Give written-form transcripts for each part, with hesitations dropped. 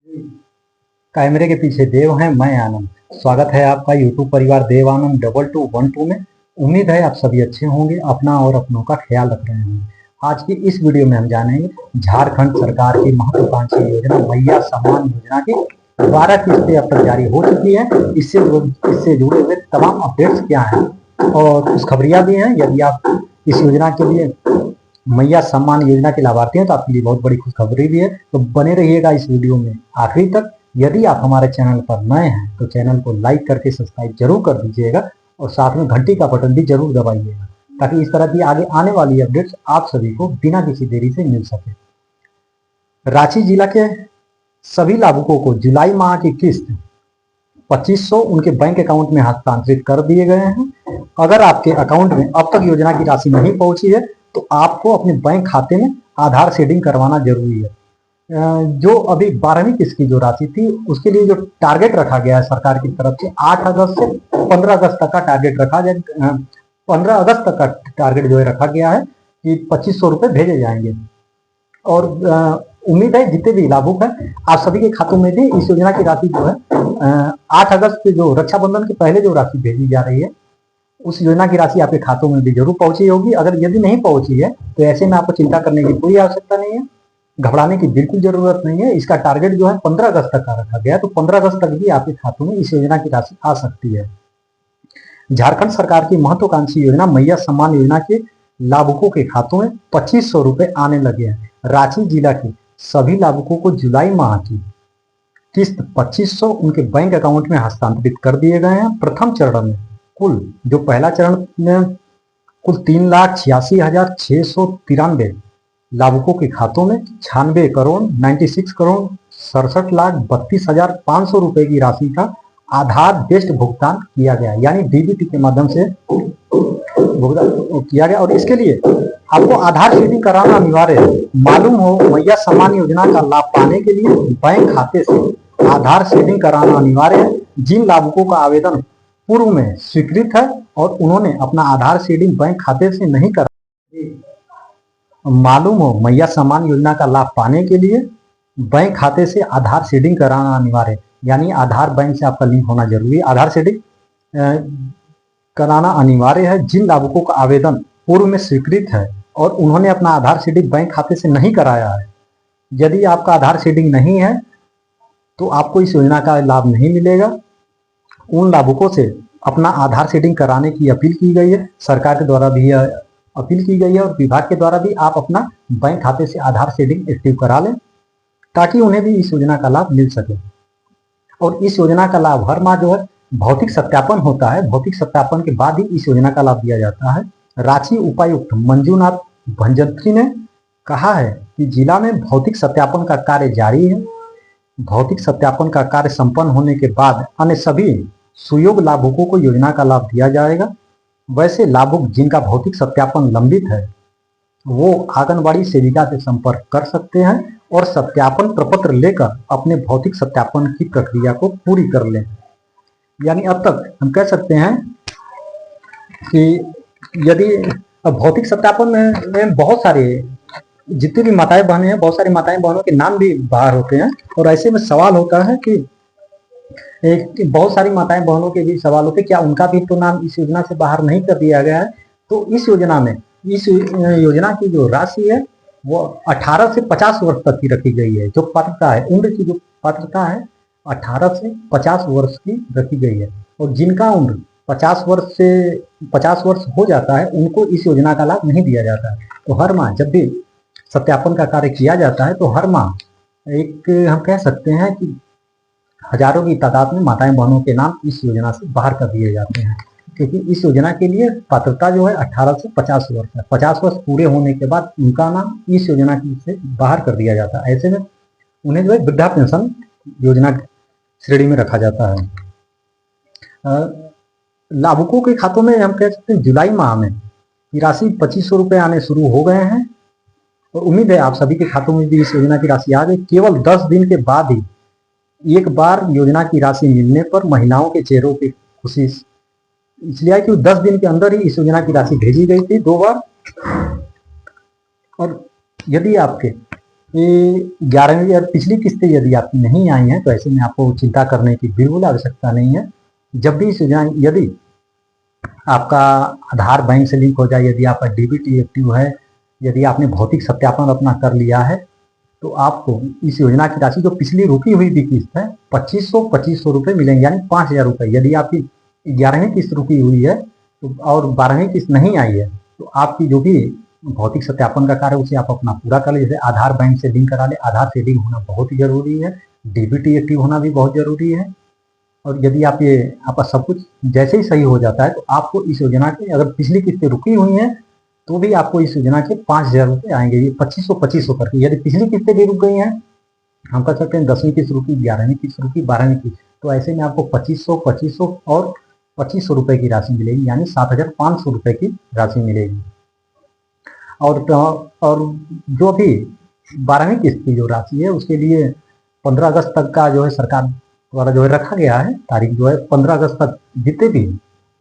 कैमरे के पीछे देव हैं, मैं आनंद। स्वागत है आपका यूट्यूब परिवार देव आनंद 2212 में। उम्मीद है आप सभी अच्छे होंगे, अपना और अपनों का ख्याल रख रहे होंगे। आज की इस वीडियो में हम जानेंगे झारखंड सरकार की महत्वाकांक्षी योजना मैया सम्मान योजना की 12 किस्तें अब तक जारी हो चुकी है। इससे जुड़े हुए तमाम अपडेट्स क्या हैं और कुछ खबरियां भी हैं। यदि आप इस योजना के लिए मैया सम्मान योजना के लाभार्थी हैं तो आपके लिए बहुत बड़ी खुशखबरी भी है। तो बने रहिएगा इस वीडियो में आखिरी तक। यदि आप हमारे चैनल पर नए हैं तो चैनल को लाइक करके सब्सक्राइब जरूर कर दीजिएगा और साथ में घंटी का बटन भी जरूर दबाइएगा ताकि इस तरह की आगे आने वाली अपडेट्स आप सभी को बिना किसी देरी से मिल सके। रांची जिला के सभी लाभुकों को जुलाई माह की किस्त 2500 उनके बैंक अकाउंट में हस्तांतरित कर दिए गए हैं। अगर आपके अकाउंट में अब तक योजना की राशि नहीं पहुंची है तो आपको अपने बैंक खाते में आधार सीडिंग करवाना जरूरी है। जो अभी 12वीं किस्त की जो राशि थी उसके लिए जो टारगेट रखा गया है सरकार की तरफ से 8 अगस्त से 15 अगस्त तक का टारगेट रखा जाए। 15 अगस्त तक का टारगेट जो है रखा गया है कि 2500 रुपए भेजे जाएंगे। और उम्मीद है जितने भी लाभुक हैं आप सभी के खातों में भी इस योजना की राशि जो है 8 अगस्त के जो रक्षाबंधन के पहले जो राशि भेजी जा रही है उस योजना की राशि आपके खातों में भी जरूर पहुंची होगी। अगर यदि नहीं पहुंची है तो ऐसे में आपको चिंता करने की कोई आवश्यकता नहीं है, घबराने की बिल्कुल जरूरत नहीं है। इसका टारगेट जो है 15 अगस्त तक का रखा गया, तो 15 अगस्त तक भी आपके खातों में इस योजना की राशि आ सकती है। झारखंड सरकार की महत्वाकांक्षी योजना मैया सम्मान योजना के लाभुकों के खातों में 2500 रुपए आने लगे हैं। रांची जिला के सभी लाभुकों को जुलाई माह की किस्त 2500 उनके बैंक अकाउंट में हस्तांतरित कर दिए गए हैं। प्रथम चरण में कुल जो पहला चरण में कुल 3,86,693 लाभुकों के खातों में 96 करोड़ 96 करोड़ 67,32,500 रुपए की राशि का आधार बेस्ड भुगतान किया गया, यानी डीबीटी के माध्यम से भुगतान किया गया। और इसके लिए आपको आधार सीडिंग कराना अनिवार्य है। मालूम हो मैया सम्मान योजना का लाभ पाने के लिए बैंक खाते से आधार सीडिंग कराना अनिवार्य है। जिन लाभुकों का आवेदन पूर्व में स्वीकृत है और उन्होंने अपना आधार सीडिंग बैंक खाते से नहीं करा, मालूम हो मैया सम्मान योजना का लाभ पाने के लिए बैंक खाते से आधार सीडिंग कराना अनिवार्य है, यानी आधार बैंक से आपका लिंक होना जरूरी है। आधार सीडिंग कराना अनिवार्य है। जिन लाभुकों का आवेदन पूर्व में स्वीकृत है और उन्होंने अपना आधार सीडिंग बैंक खाते से नहीं कराया है, यदि आपका आधार सीडिंग नहीं है तो आपको इस योजना का लाभ नहीं मिलेगा। उन लाभुकों से अपना आधार सीडिंग कराने की अपील की गई है, सरकार के द्वारा भी अपील की गई है और विभाग के द्वारा भी आप अपना बैंक खाते से आधार सीडिंग एक्टिव करा लें ताकि उन्हें भी इस योजना का लाभ मिल सके। और इस योजना का लाभ हर माह जो है भौतिक सत्यापन होता है, भौतिक सत्यापन के बाद ही इस योजना का लाभ दिया जाता है। रांची उपायुक्त मंजूनाथ भंजंत्री ने कहा है कि जिला में भौतिक सत्यापन का कार्य जारी है। भौतिक सत्यापन का कार्य संपन्न होने के बाद अन्य सभी सुयोग्य लाभुकों को योजना का लाभ दिया जाएगा। वैसे लाभुक जिनका भौतिक सत्यापन लंबित है वो आंगनबाड़ी सेविका से संपर्क कर सकते हैं और सत्यापन प्रपत्र लेकर अपने भौतिक सत्यापन की प्रक्रिया को पूरी कर लें। यानी अब तक हम कह सकते हैं कि यदि भौतिक सत्यापन में बहुत सारे जितनी भी माताएं बहनें हैं, बहुत सारी माताएं बहनों के नाम भी बाहर होते हैं और ऐसे में सवाल होता है कि बहुत सारी माताएं बहनों के भी सवाल होते हैं क्या उनका भी तो नाम इस योजना से बाहर नहीं कर दिया गया है। तो इस योजना में इस योजना की जो राशि है वो 18 से 50 वर्ष तक की रखी गई है। जो पात्रता है, उम्र की जो पात्रता है 18 से 50 वर्ष की रखी गई है। और जिनका उम्र 50 वर्ष हो जाता है उनको इस योजना का लाभ नहीं दिया जाता है। तो हर माह जब भी सत्यापन का कार्य किया जाता है तो हर माह एक हम कह सकते हैं कि हजारों की तादाद में माताएं बहनों के नाम इस योजना से बाहर कर दिए जाते हैं, क्योंकि इस योजना के लिए पात्रता जो है 18 से 50 वर्ष है। 50 वर्ष पूरे होने के बाद उनका नाम इस योजना से बाहर कर दिया जाता है। ऐसे में उन्हें जो है वृद्धा पेंशन योजना श्रेणी में रखा जाता है। लाभुकों के खातों में हम कह सकते हैं जुलाई माह में राशि 2500 रुपए आने शुरू हो गए हैं और उम्मीद है आप सभी के खातों में भी इस योजना की राशि आ गई। केवल 10 दिन के बाद ही एक बार योजना की राशि मिलने पर महिलाओं के चेहरों की खुशी इसलिए है कि 10 दिन के अंदर ही इस योजना की राशि भेजी गई थी 2 बार। और यदि आपके ये 11वीं और पिछली किस्तें यदि आपकी नहीं आई हैं तो ऐसे में आपको चिंता करने की बिल्कुल आवश्यकता नहीं है। जब भी इस योजना, यदि आपका आधार बैंक से लिंक हो जाए, यदि आपका डीबीटी एक्टिव है, यदि आपने भौतिक सत्यापन अपना कर लिया है, तो आपको इस योजना की राशि जो पिछली रुकी हुई भी किस्त है 2500 रुपये मिलेंगे, यानी 5000 रुपये। यदि आपकी 11वीं किस्त रुकी हुई है तो और 12वीं किस्त नहीं आई है तो आपकी जो भी भौतिक सत्यापन का कार्य उसे आप अपना पूरा कर ले। जैसे आधार बैंक से लिंक करा ले, आधार से लिंक होना बहुत ही जरूरी है, डीबीटी एक्टिव होना भी बहुत जरूरी है। और यदि आप ये आपका सब कुछ जैसे ही सही हो जाता है तो आपको इस योजना की, अगर पिछली किस्तें रुकी हुई हैं तो भी आपको इस योजना के 5000 रुपये आएंगे, ये 2500 करके। यदि पिछली किस्तें भी रुक गई हैं, हम कह सकते हैं 10वीं किस्त रुकी, 11वीं किस्त रुकी, 12वीं किस्त, तो ऐसे में आपको 2500 और 2500 रुपये की राशि मिलेगी, यानी 7500 रुपये की राशि मिलेगी। और जो भी 12वीं किस्त की जो राशि है उसके लिए 15 अगस्त तक का जो है सरकार द्वारा जो है रखा गया है तारीख, जो है 15 अगस्त तक जितने भी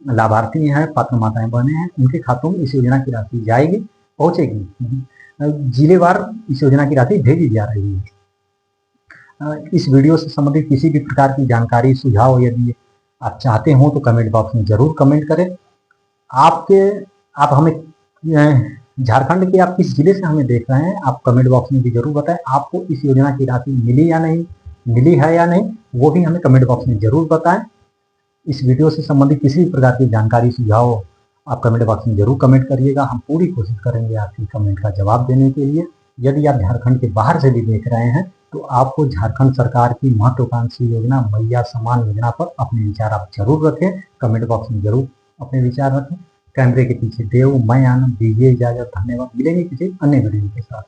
लाभार्थी हैं, पात्र माताएं बहने हैं, उनके खातों में इस योजना की राशि जाएगी, पहुंचेगी। जिलेवार इस योजना की राशि भेजी जा रही है। इस वीडियो से संबंधित किसी भी प्रकार की जानकारी, सुझाव यदि आप चाहते हो तो कमेंट बॉक्स में जरूर कमेंट करें। आप हमें झारखंड के आप किस जिले से हमें देख रहे हैं, आप कमेंट बॉक्स में भी जरूर बताएं। आपको इस योजना की राशि मिली या नहीं, मिली है या नहीं, वो भी हमें कमेंट बॉक्स में जरूर बताएं। इस वीडियो से संबंधित किसी भी प्रकार की जानकारी, सुझाव आप कमेंट बॉक्स में जरूर कमेंट करिएगा। हम पूरी कोशिश करेंगे आपकी कमेंट का जवाब देने के लिए। यदि आप झारखंड के बाहर से भी देख रहे हैं तो आपको झारखंड सरकार की महत्वाकांक्षी योजना मैया समान योजना पर अपने विचार आप जरूर रखें, कमेंट बॉक्स में जरूर अपने विचार रखें। कैमरे के पीछे देव, मैं आनंद, दीजिए इजाजत, धन्यवाद। मिलेंगे किसी अन्य वीडियो के साथ।